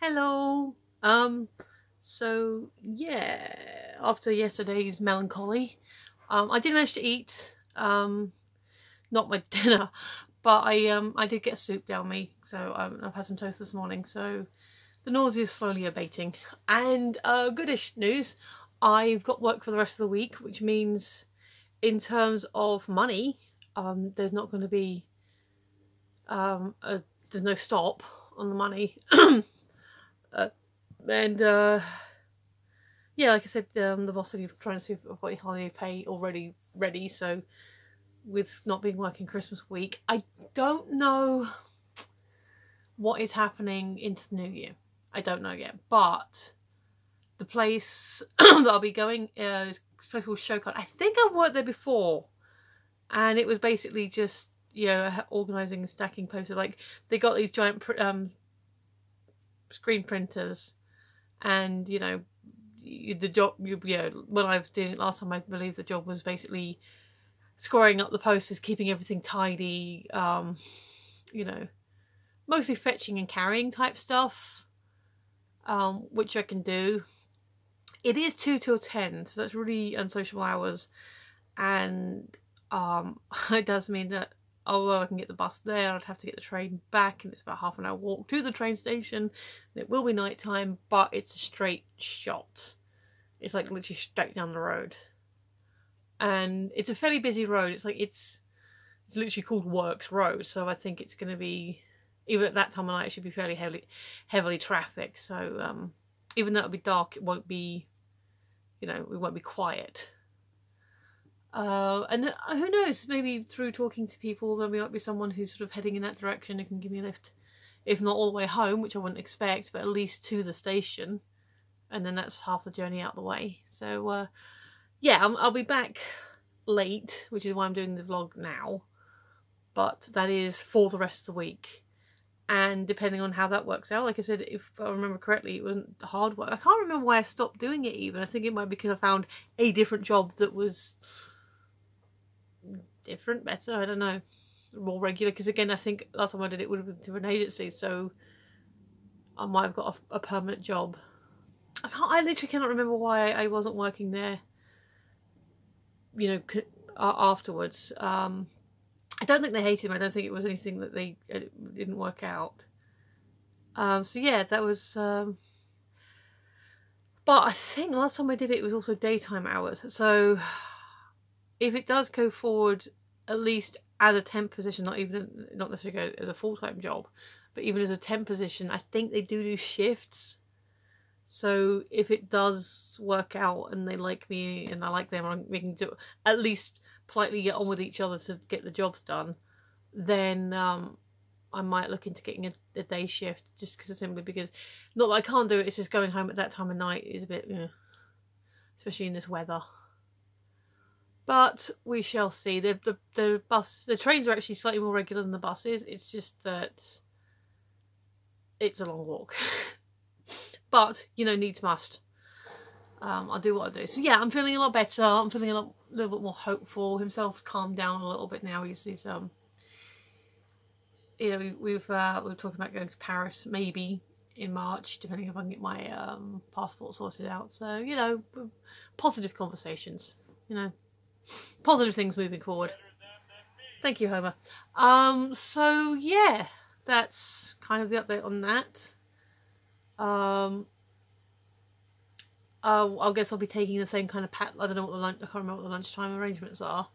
Hello. So yeah, after yesterday's melancholy, I did manage to eat, not my dinner, but I did get soup down me, so I've had some toast this morning, so the nausea is slowly abating. And goodish news, I've got work for the rest of the week, which means in terms of money, there's not going to be there's no stop on the money. Yeah, like I said, the boss said he's trying to see if I've got any holiday pay already ready, so with not being working Christmas week, I don't know what is happening into the new year. I don't know yet, but the place that I'll be going is a place called Showcard. I think I've worked there before, and it was basically just, you know, organising and stacking posters. Like, they got these giant screen printers, and you know, the job, when I was doing it last time, I believe the job was basically scoring up the posters, keeping everything tidy, you know, mostly fetching and carrying type stuff, which I can do. It is 2 till 10, so that's really unsociable hours, and it does mean that although I can get the bus there, I'd have to get the train back, and it's about half an hour walk to the train station. It will be night time, but it's a straight shot. It's like literally straight down the road, and it's a fairly busy road. It's like it's literally called Works Road, so I think it's going to be, even at that time of night, it should be fairly heavily trafficked. So even though it'll be dark, it won't be, you know, it won't be quiet. And who knows, maybe through talking to people there might be someone who's sort of heading in that direction and can give me a lift, if not all the way home, which I wouldn't expect, but at least to the station, and then that's half the journey out the way. So yeah, I'll be back late, which is why I'm doing the vlog now, but that is for the rest of the week. And depending on how that works out, like I said, if I remember correctly, it wasn't hard work. I can't remember why I stopped doing it even. I think it might be because I found a different job that was different, better, I don't know, more regular. Because again, I think last time I did it would have been through an agency, so I might have got a permanent job. I literally cannot remember why I wasn't working there, you know, afterwards. I don't think they hated him. I don't think it was anything that they didn't work out. So yeah, that was. But I think last time I did it, it was also daytime hours. So if it does go forward, at least as a temp position, not necessarily as a full-time job, but even as a temp position, I think they do shifts. So if it does work out and they like me and I like them, and we can do at least politely get on with each other to get the jobs done, then I might look into getting a day shift, just simply because, not that I can't do it, it's just going home at that time of night is a bit, you know, especially in this weather. But we shall see. The trains are actually slightly more regular than the buses. It's just that it's a long walk. But, you know, needs must. I'll do what I do. So yeah, I'm feeling a lot better. I'm feeling a little bit more hopeful. Himself's calmed down a little bit now. He's you know, we're talking about going to Paris maybe in March, depending if I can get my passport sorted out. So, you know, positive conversations, you know, positive things moving forward. Thank you, Homer. So yeah, that's kind of the update on that. I guess I'll be taking the same kind of I don't know what I can't remember what the lunchtime arrangements are.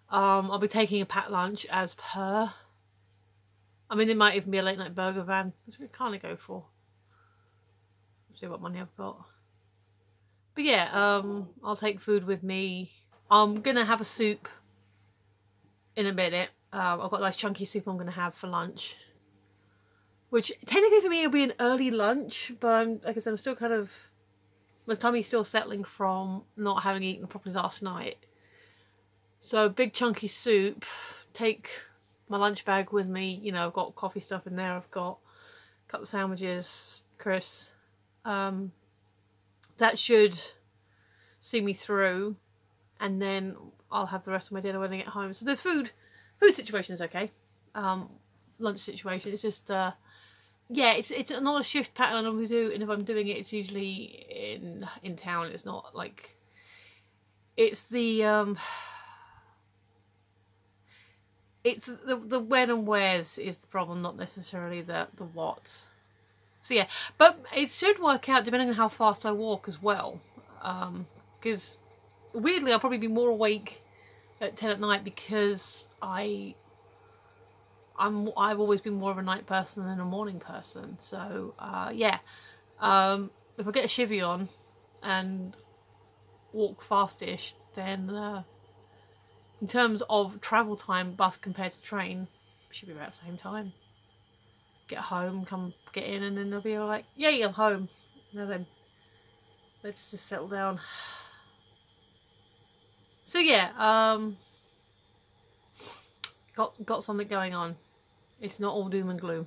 I'll be taking a packed lunch as per. I mean, there might even be a late night burger van, which we kind of go for. See what money I've got. But yeah, I'll take food with me. I'm gonna have a soup in a minute. I've got a nice chunky soup I'm gonna have for lunch, which technically for me will be an early lunch, but like I said, I'm still kind of, my tummy's still settling from not having eaten properly last night. So big chunky soup, take my lunch bag with me, you know, I've got coffee stuff in there, I've got a couple of sandwiches, crisps. That should see me through, and then I'll have the rest of my dinner when I get home. So the food situation is okay. Lunch situation, it's just yeah, it's not a shift pattern I normally do, and if I'm doing it, it's usually in town. It's not like, it's the it's the when and wheres is the problem, not necessarily the what. So yeah, but it should work out depending on how fast I walk as well. Because weirdly, I'll probably be more awake at 10 at night because I've always been more of a night person than a morning person. So yeah, if I get a chivvy on and walk fast-ish, then in terms of travel time, bus compared to train, should be about the same time. Get home, come get in, and then they'll be all like, yay, I'm home. Now then, let's just settle down. So yeah, got something going on. It's not all doom and gloom.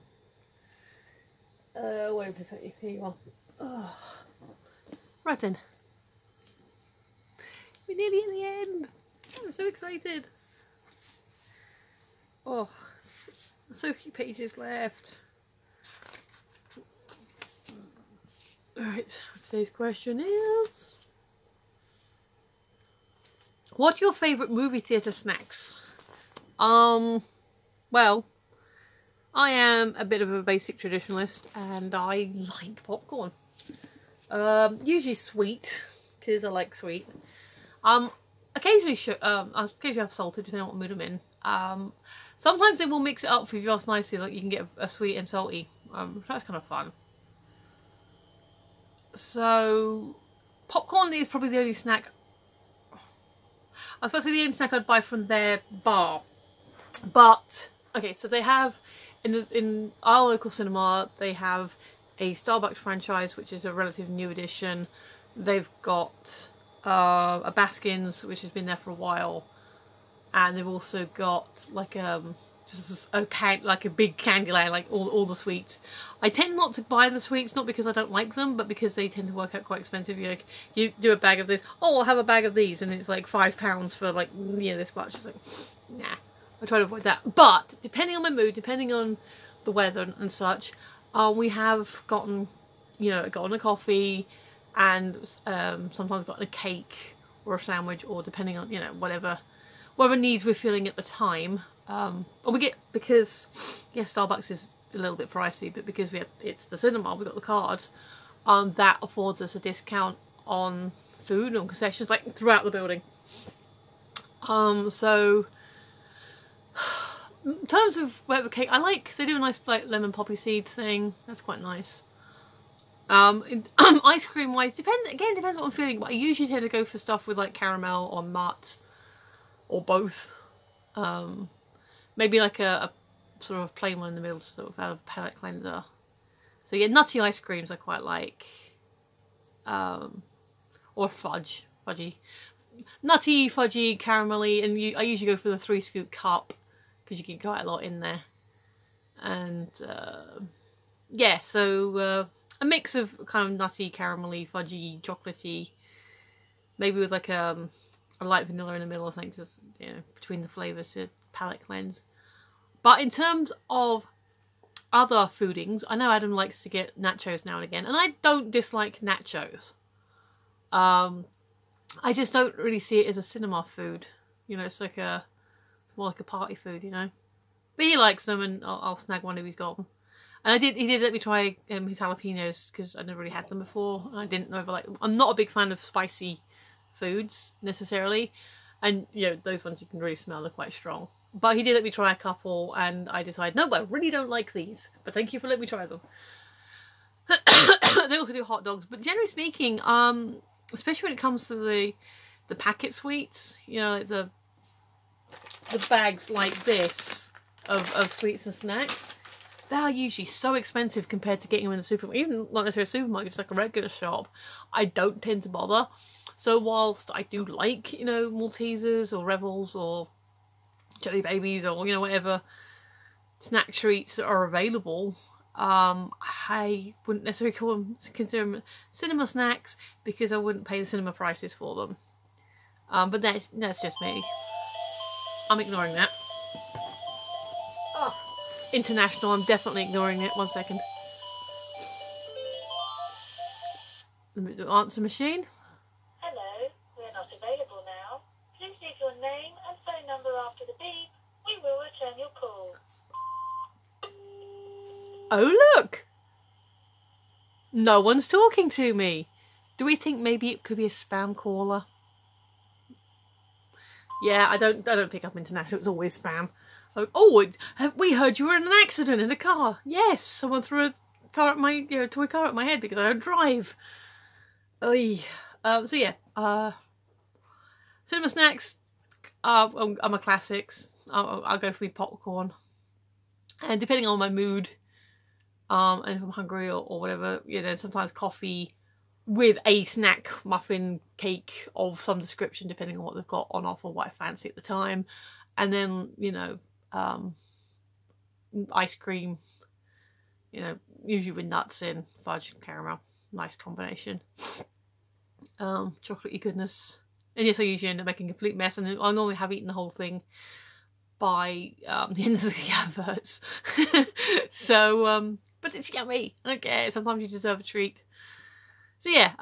Where have I put you? Here you are. Oh. Right then. We're nearly at the end. I'm so excited. Oh, so few pages left. Alright, today's question is, what are your favourite movie theatre snacks? Well, I am a bit of a basic traditionalist and I like popcorn. Usually sweet, because I like sweet. Occasionally have salted, depending on what mood I'm in. Sometimes they will mix it up for you else nicely, like you can get a sweet and salty. That's kind of fun. So, popcorn is probably the only snack. I was supposed to say the only snack I'd buy from their bar. But, okay, so they have, in our local cinema, they have a Starbucks franchise, which is a relative new addition. They've got a Baskins, which has been there for a while. And they've also got like just like a big candy line, like all the sweets. I tend not to buy the sweets, not because I don't like them, but because they tend to work out quite expensive. You do a bag of this, oh, I'll have a bag of these, and it's like £5 for like, you know, this much. It's like, nah, I try to avoid that. But depending on my mood, depending on the weather and such, we have gotten a coffee, and sometimes gotten a cake or a sandwich, or depending on, you know, whatever needs we're feeling at the time. Or we get, because yes, Starbucks is a little bit pricey, but because it's the cinema, we've got the cards, that affords us a discount on food and concessions like throughout the building. So in terms of whatever cake, they do a nice like lemon poppy seed thing. That's quite nice. Ice cream wise, depends what I'm feeling, but I usually tend to go for stuff with like caramel or nuts or both. Maybe like a sort of plain one in the middle, sort of a palate cleanser. So yeah, nutty ice creams I quite like. Or fudgy. Nutty, fudgy, caramelly, and I usually go for the 3-scoop cup because you get quite a lot in there. And yeah, so a mix of kind of nutty, caramelly, fudgy, chocolatey, maybe with like a light vanilla in the middle or something, just, you know, between the flavours to palate cleanse. But in terms of other foodings, I know Adam likes to get nachos now and again, and I don't dislike nachos. I just don't really see it as a cinema food. You know, it's more like a party food, you know. But he likes them, and I'll snag one if he's got them. And he did let me try his jalapenos, because I'd never really had them before. And I didn't know if I'm not a big fan of spicy foods necessarily, and you know, those ones you can really smell, they're quite strong. But he did let me try a couple, and I decided, no, I really don't like these, but thank you for letting me try them. They also do hot dogs, but generally speaking, especially when it comes to the packet sweets, you know, like the bags like this of sweets and snacks, they are usually so expensive compared to getting them in the supermarket. Even not necessarily a supermarket, it's like a regular shop. I don't tend to bother. So whilst I do like, you know, Maltesers or Rebels or Jelly Babies or, you know, whatever snack treats that are available, I wouldn't necessarily consider them cinema snacks, because I wouldn't pay the cinema prices for them. But that's just me. I'm ignoring that. Oh, international, I'm definitely ignoring it. 1 second. answer machine. Hello, we're not available now. Please leave your name and phone number after the beep. We will return your call. Oh, look! No one's talking to me. Do we think maybe it could be a spam caller? Yeah, I don't pick up international. It's always spam. Oh, we heard you were in an accident in a car. Yes, someone threw a car at my toy car at my head because I don't drive. Oy. So yeah, cinema snacks. I'm a classics. I'll go for me popcorn, and depending on my mood, and if I'm hungry or whatever, then sometimes coffee with a snack, muffin, cake of some description, depending on what they've got on offer, what I fancy at the time, and then ice cream. Usually with nuts in, fudge, caramel, nice combination. Chocolatey goodness. And yes, I usually end up making a complete mess, and I normally have eaten the whole thing by the end of the adverts. So, but it's yummy. I don't care. Sometimes you deserve a treat. So yeah,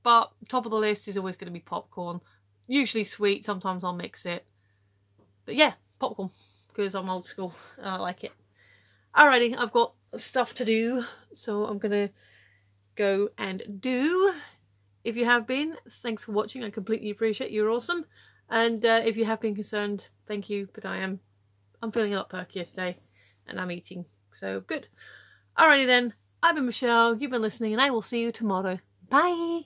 but top of the list is always going to be popcorn. Usually sweet. Sometimes I'll mix it. But yeah, popcorn, because I'm old school and I like it. Alrighty, I've got stuff to do, so I'm going to go and do. If you have been, thanks for watching. I completely appreciate you. You're awesome. And if you have been concerned, thank you. But I'm feeling a lot perkier today, and I'm eating, so good. Alrighty then. I've been Michelle. You've been listening, and I will see you tomorrow. Bye.